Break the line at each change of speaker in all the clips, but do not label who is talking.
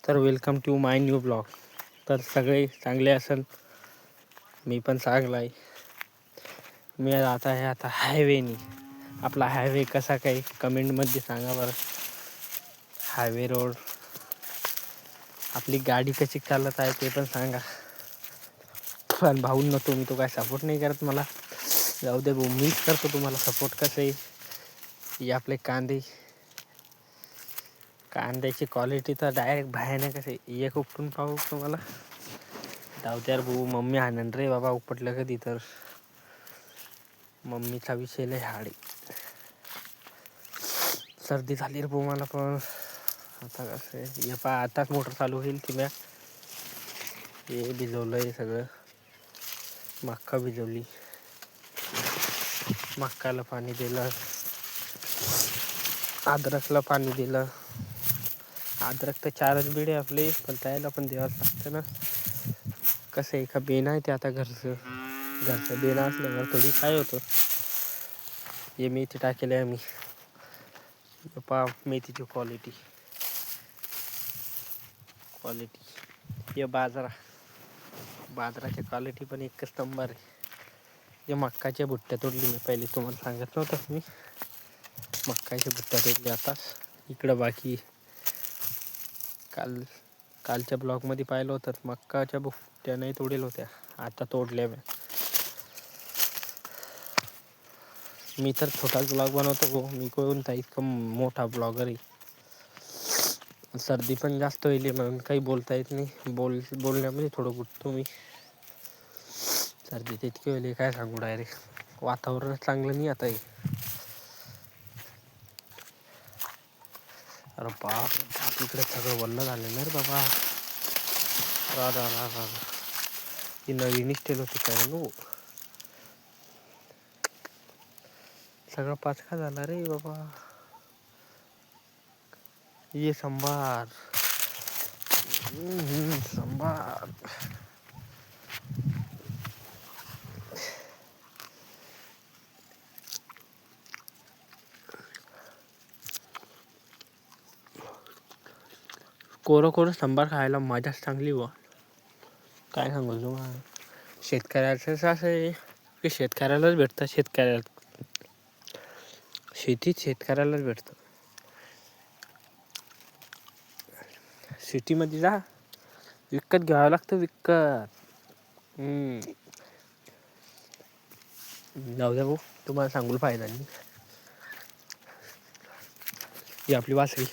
तर welcome to my new blog. तर सगळे चांगले असेल, मी पण चांगला आहे. मी आता आहे हायवेनी. आपला हायवे कसा काही कमेंटमध्ये सांगा बरं. हायवे रोड आपली गाडी कशी चालत आहे ते पण सांगा. पण भाऊंना तुम्ही तो काय सपोर्ट नाही करत मला. जाऊ दे भाऊ, मीच करतो तुम्हाला सपोर्ट. कसं आहे हे आपले कांद्याची क्वालिटी तर डायरेक्ट भयानक आहे. एक उपटून पाहू तुम्हाला. जाऊ द्या भाऊ, मम्मी आनंद रे बाबा उपटलं कधी तर. मम्मीचा विषय लय हाड आहे. सर्दी झाली रे भाऊ मला पण. आता कसं आहे पहा, आताच मोटर चालू होईल की म्या हे भिजवलंय सगळं. मक्का भिजवली, मक्काला पाणी दिलं, अद्रकला पाणी दिलं. अद्रक तर 4च बिडे आपले, पण त्याला पण द्यावंच लागतं ना. कसं आहे का बेन आहे ते आता घरचं बेन असल्यावर थोडी काय होतं. हे मेथी टाकेल आहे आम्ही. पहा मेथीची क्वालिटी. हे बाजराची क्वालिटी पण एकच नंबर आहे. हे मक्काच्या बुट्ट्या तोडली मी पहिले, तुम्हाला सांगत नव्हतं मी. मक्काच्या बुट्ट्या तोडल्या आताच. इकडं बाकी कालच्या ब्लॉगमध्ये पाहिलं होतं, मक्काच्या बुट्ट्या नाही तोडेल होत्या, आता तोडल्या मी तर छोटाच ब्लॉग बनवतो गो. मी कोणता इतका मोठा ब्लॉगर आहे. सर्दी पण जास्त होईल म्हणून काही बोलता येत नाही. बोलण्यामध्ये थोडं गुटतो मी. सर्दी तितकी होईल काय सांगू. डायरेक्ट वातावरणच चांगलं नाही आता हे. अरे बाप, इकडे सगळं वल्ल झालं ना रे बाबा. रा ती नवीनच ठेल होती काय नो. सगळं पाचका झाला रे बाबा. ये संभार संभार. कोरं संभार खायला मजाच चांगली व. काय सांगू तुम्हाला. शेतकऱ्याचं असं आहे की शेतकऱ्यालाच भेटतं. शेतीत शेतकऱ्यालाच भेटतं. सिटीमध्ये जा, विकत घ्यावं लागतं. जाऊ द्या भाऊ, तुम्हाला सांगून फायदा नाही. ही आपली वासरी.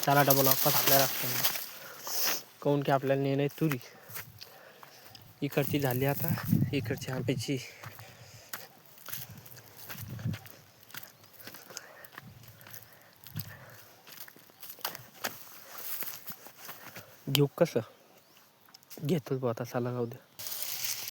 चला डबल वापस आपल्याला लागतं. काऊन की आपल्याला नेणे तुरी. इकडची झाली आता, इकडची आंब्याची. घेऊ कसं घेतोच बा आता. चला जाऊ द्या.